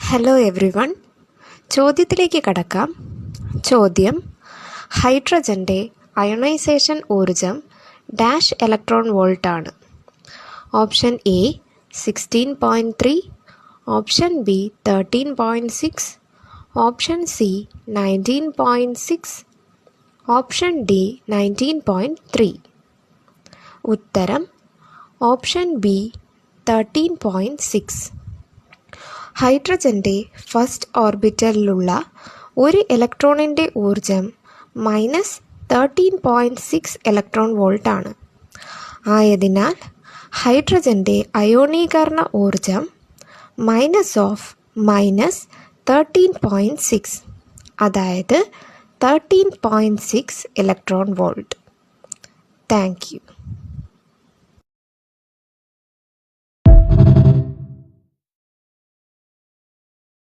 Hello every one, ചോദ്യത്തിലേക്ക് കടക്കാം. ചോദ്യം: ഹൈഡ്രജൻ്റെ അയണൈസേഷൻ ഊർജം ഡാഷ് ഇലക്ട്രോൺ വോൾട്ട് ആണ്. Option A 16.3, option B 13.6, option C 19.6, option D 19.3. ഉത്തരം ഓപ്ഷൻ ബി 13.6. ഹൈഡ്രജൻ്റെ ഫസ്റ്റ് ഓർബിറ്റലിലുള്ള ഒരു ഇലക്ട്രോണിൻ്റെ ഊർജം -13.6 ഇലക്ട്രോൺ വോൾട്ട് ആണ്. ആയതിനാൽ ഹൈഡ്രജൻ്റെ അയോണീകരണ ഊർജം -13.6, അതായത് 13.6 ഇലക്ട്രോൺ വോൾട്ട്. Thank you.